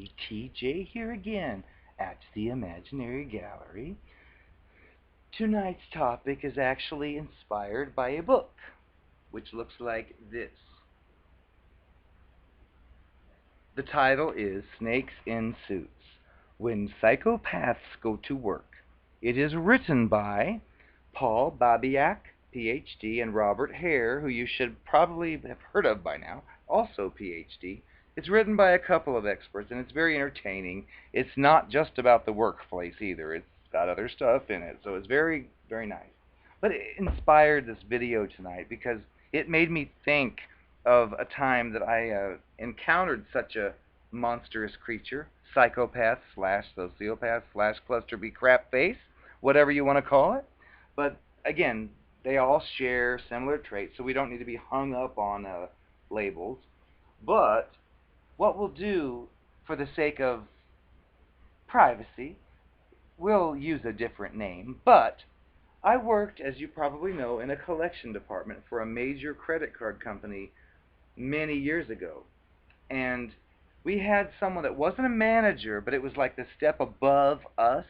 me, TJ, here again at the Imaginary Gallery. Tonight's topic is actually inspired by a book, which looks like this. The title is Snakes in Suits: When Psychopaths Go to Work. It is written by Paul Babiak, PhD, and Robert Hare, who you should probably have heard of by now, also PhD. It's written by a couple of experts, and it's very entertaining. It's not just about the workplace either. It's got other stuff in it, so it's very, very nice. But it inspired this video tonight because it made me think of a time that I encountered such a monstrous creature, psychopath slash sociopath slash cluster B crap face, whatever you want to call it. But again, they all share similar traits, so we don't need to be hung up on labels. But what we'll do, for the sake of privacy, we'll use a different name. But I worked, as you probably know, in a collection department for a major credit card company many years ago. And we had someone that wasn't a manager, but it was like the step above us.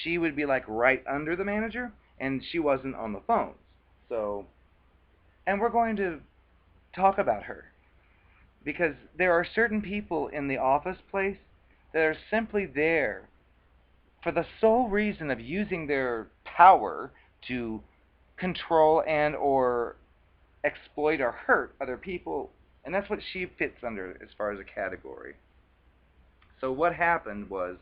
She would be like right under the manager, and she wasn't on the phones. So, and we're going to talk about her because there are certain people in the office place that are simply there for the sole reason of using their power to control and or exploit or hurt other people, and that's what she fits under as far as a category. So what happened was,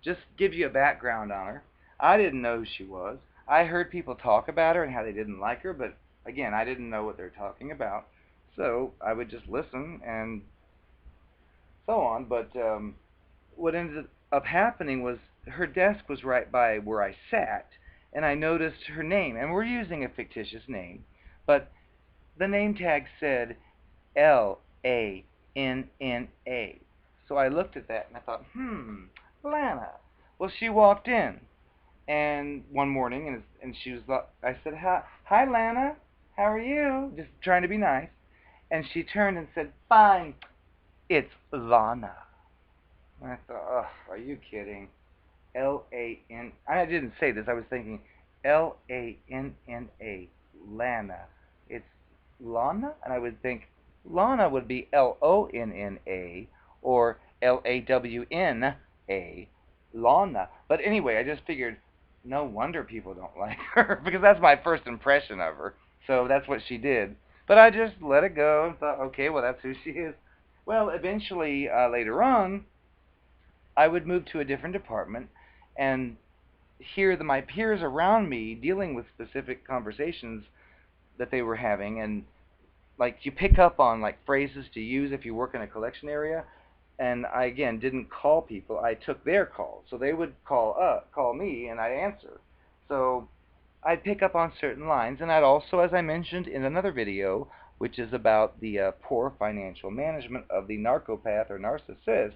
just give you a background on her. I didn't know who she was. I heard people talk about her and how they didn't like her, but again, I didn't know what they're talking about. So I would just listen and so on. But what ended up happening was her desk was right by where I sat, and I noticed her name. And we're using a fictitious name, but the name tag said Lana. So I looked at that and I thought, Lana. Well, she walked in, and one morning, and she was. I said, hi, Lana. How are you? Just trying to be nice. And she turned and said, fine. It's Lana. And I thought, oh, are you kidding? L-A-N. I didn't say this. I was thinking L-A-N-N-A. Lana. It's Lana? And I would think Lana would be L-O-N-N-A or L-A-W-N-A. Lana. But anyway, I just figured, no wonder people don't like her because that's my first impression of her. So that's what she did. But I just let it go and thought, okay, well, that's who she is. Well, eventually, later on, I would move to a different department and hear my peers around me dealing with specific conversations that they were having, and like you pick up on like phrases to use if you work in a collection area. And I again didn't call people; I took their calls. So they would call me, and I'd answer. So I'd pick up on certain lines, and I'd also, as I mentioned in another video, which is about the poor financial management of the narcopath or narcissist.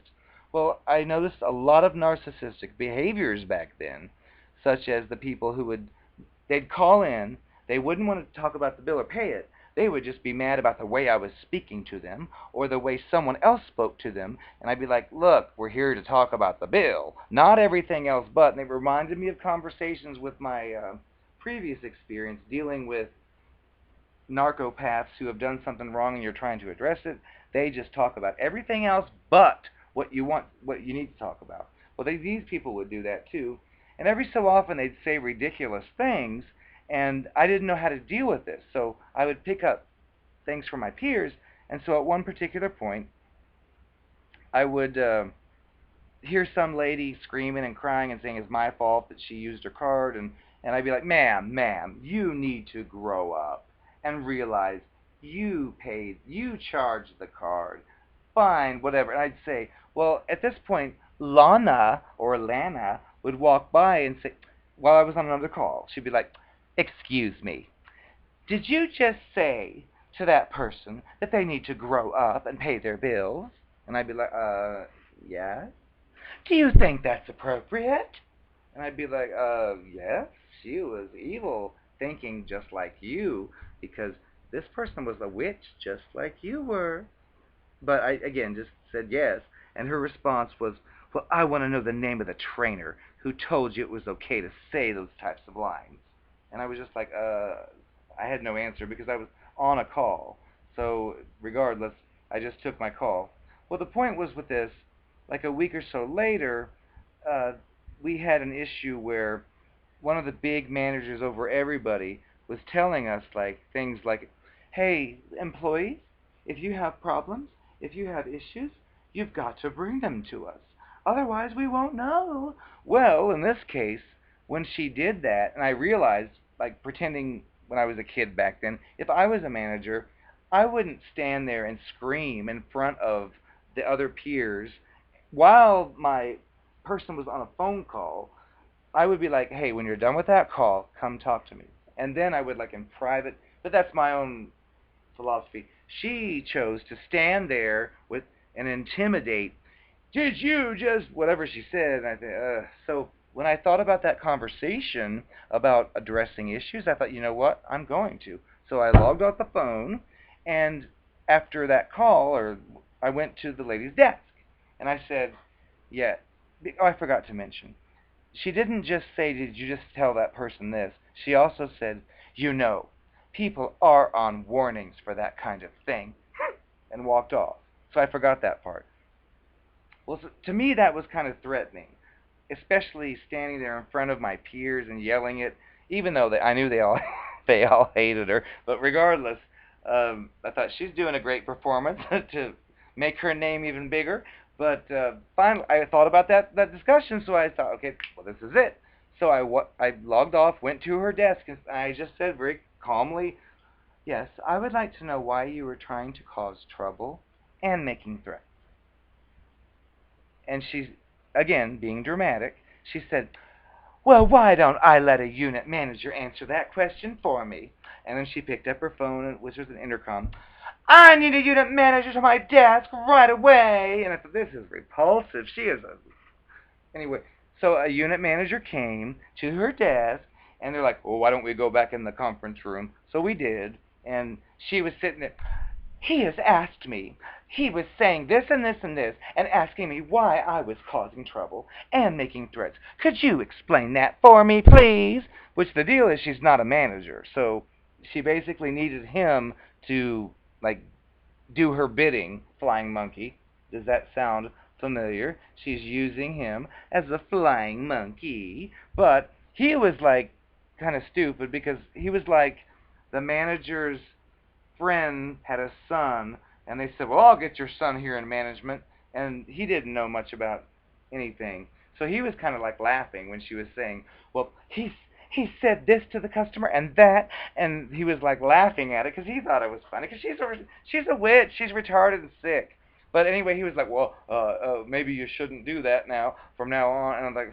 Well, I noticed a lot of narcissistic behaviors back then, such as the people who they'd call in, they wouldn't want to talk about the bill or pay it. They would just be mad about the way I was speaking to them or the way someone else spoke to them. And I'd be like, look, we're here to talk about the bill, not everything else but. And it reminded me of conversations with my previous experience dealing with narcopaths who have done something wrong and you're trying to address it. They just talk about everything else but what you need to talk about. Well, these people would do that too. And every so often they'd say ridiculous things, and I didn't know how to deal with this. So I would pick up things from my peers, and so at one particular point, I would hear some lady screaming and crying and saying it's my fault that she used her card, and I'd be like, ma'am, you need to grow up and realize you charged the card. Fine, whatever. And I'd say, well, at this point, Lana would walk by and say, while I was on another call, she'd be like, excuse me, did you just say to that person that they need to grow up and pay their bills? And I'd be like, yes. Do you think that's appropriate? And I'd be like, yes. She was evil, thinking just like you, because this person was a witch just like you were. But I, again, just said yes. And her response was, well, I want to know the name of the trainer who told you it was okay to say those types of lines. And I was just like, I had no answer because I was on a call. So regardless, I just took my call. Well, the point was with this, like a week or so later, uh, we had an issue where one of the big managers over everybody was telling us like things like, "Hey, employees, if you have problems, if you have issues, you've got to bring them to us. Otherwise, we won't know." Well, in this case, when she did that, and I realized, like pretending when I was a kid back then, if I was a manager, I wouldn't stand there and scream in front of the other peers while my person was on a phone call. I would be like, hey, when you're done with that call, come talk to me. And then I would like in private, but that's my own philosophy. She chose to stand there with and intimidate. Did you just whatever she said? And I think, so when I thought about that conversation about addressing issues, I thought, you know what, I'm going to. So I logged off the phone, and after that call, or I went to the lady's desk, and I said, yeah. Oh, I forgot to mention she didn't just say, did you just tell that person this? She also said, you know, people are on warnings for that kind of thing, and walked off. So I forgot that part. Well, so to me, that was kind of threatening, especially standing there in front of my peers and yelling it, even though I knew they all they all hated her. But regardless, I thought she's doing a great performance to make her name even bigger. But finally, I thought about that discussion, so I thought, okay, well, this is it. So I logged off, went to her desk, and I just said very calmly, yes, I would like to know why you were trying to cause trouble and making threats. And she's, again, being dramatic, she said, well, why don't I let a unit manager answer that question for me? And then she picked up her phone, which was an intercom. I need a unit manager to my desk right away. And I thought, this is repulsive. She is a... Anyway, so a unit manager came to her desk, and they're like, well, why don't we go back in the conference room? So we did, and she was sitting there. He has asked me. He was saying this and this and this, and asking me why I was causing trouble and making threats. Could you explain that for me, please? Which the deal is she's not a manager, so she basically needed him to, like, do her bidding, flying monkey. Does that sound familiar? She's using him as a flying monkey. But he was, like, kind of stupid because he was like the manager's friend had a son, and they said, well, I'll get your son here in management. And he didn't know much about anything. So he was kind of like laughing when she was saying, well, he said this to the customer and that, and he was like laughing at it because he thought it was funny because she's a witch, she's retarded and sick. But anyway, he was like, well, maybe you shouldn't do that now from now on. And I'm like,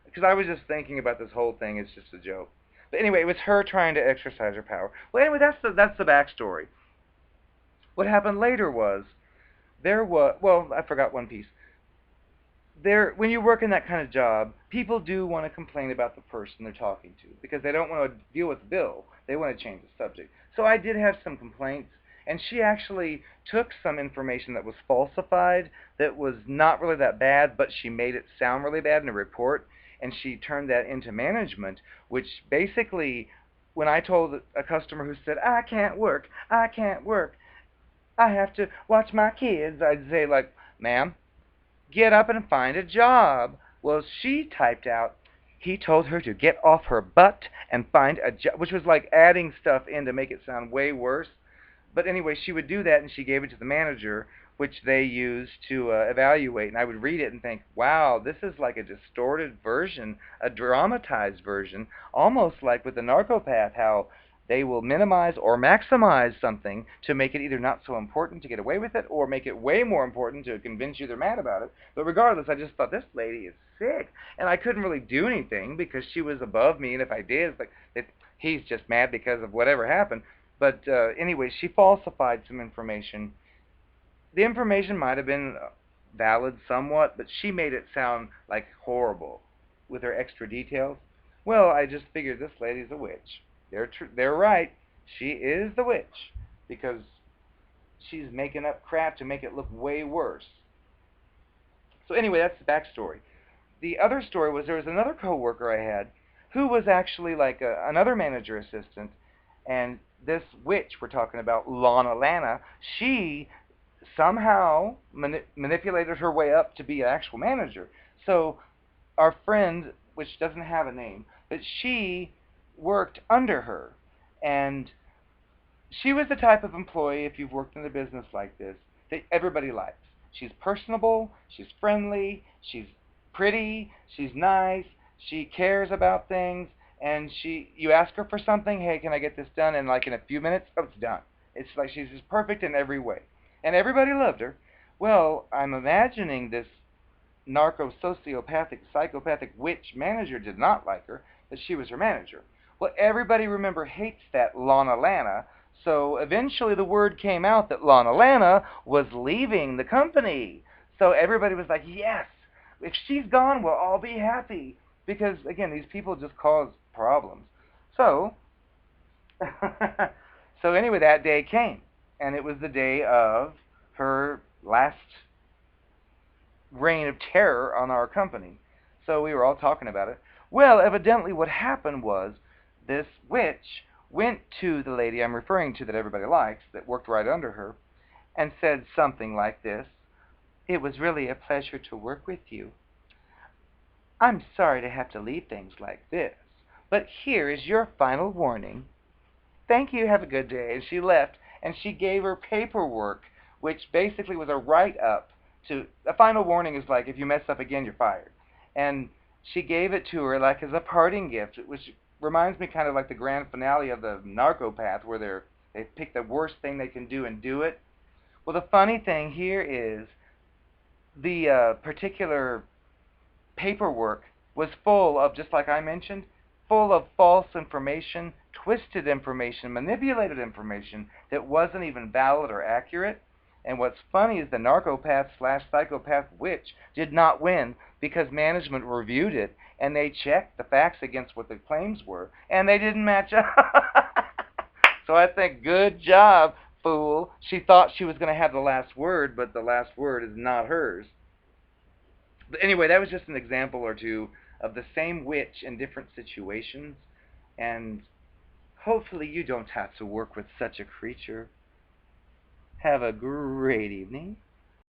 because I was just thinking about this whole thing. It's just a joke. But anyway, it was her trying to exercise her power. Well, anyway, that's the backstory. What happened later was there was, well, I forgot one piece. There, when you work in that kind of job, people do want to complain about the person they're talking to because they don't want to deal with the bill. They want to change the subject. So I did have some complaints, and she actually took some information that was falsified that was not really that bad, but she made it sound really bad in a report, and she turned that into management, which basically, when I told a customer who said, I can't work, I have to watch my kids, I'd say, like, ma'am, get up and find a job. Well, she typed out, he told her to get off her butt and find a job, which was like adding stuff in to make it sound way worse. But anyway, she would do that, and she gave it to the manager, which they used to evaluate. And I would read it and think, wow, this is like a distorted version, a dramatized version, almost like with the narcopath, how they will minimize or maximize something to make it either not so important to get away with it or make it way more important to convince you they're mad about it. But regardless, I just thought, this lady is sick. And I couldn't really do anything because she was above me, and if I did, it's like, he's just mad because of whatever happened. But anyway, she falsified some information. The information might have been valid somewhat, but she made it sound like horrible with her extra details. Well, I just figured this lady's a witch. They're right. She is the witch because she's making up crap to make it look way worse. So anyway, that's the backstory. The other story was there was another coworker I had who was actually like another manager assistant, and this witch we're talking about, Lana Lana, she somehow manipulated her way up to be an actual manager. So our friend, which doesn't have a name, but she worked under her, and she was the type of employee, if you've worked in a business like this, that everybody likes. She's personable, she's friendly, she's pretty, she's nice, she cares about things, and you ask her for something, hey, can I get this done? And like in a few minutes, oh, it's done. It's like she's just perfect in every way. And everybody loved her. Well, I'm imagining this narco-sociopathic, psychopathic witch manager did not like her, but she was her manager. Well, everybody, remember, hates that Lana Lana, so eventually the word came out that Lana Lana was leaving the company. So everybody was like, yes, if she's gone, we'll all be happy. Because, again, these people just cause problems. So, so anyway, that day came, and it was the day of her last reign of terror on our company. So we were all talking about it. Well, evidently what happened was this witch went to the lady I'm referring to that everybody likes, that worked right under her, and said something like this: "It was really a pleasure to work with you. I'm sorry to have to leave things like this, but here is your final warning. Thank you, have a good day." And she left, and she gave her paperwork, which basically was a write-up to, a final warning is like, if you mess up again, you're fired. And she gave it to her like as a parting gift, which reminds me kind of like the grand finale of the Narcopath, where they pick the worst thing they can do and do it. Well, the funny thing here is the particular paperwork was full of, just like I mentioned, full of false information, twisted information, manipulated information that wasn't even valid or accurate. And what's funny is the narcopath slash psychopath witch did not win because management reviewed it and they checked the facts against what the claims were, and they didn't match up. So I think, good job, fool. She thought she was going to have the last word, but the last word is not hers. But anyway, that was just an example or two of the same witch in different situations, and hopefully you don't have to work with such a creature. Have a great evening.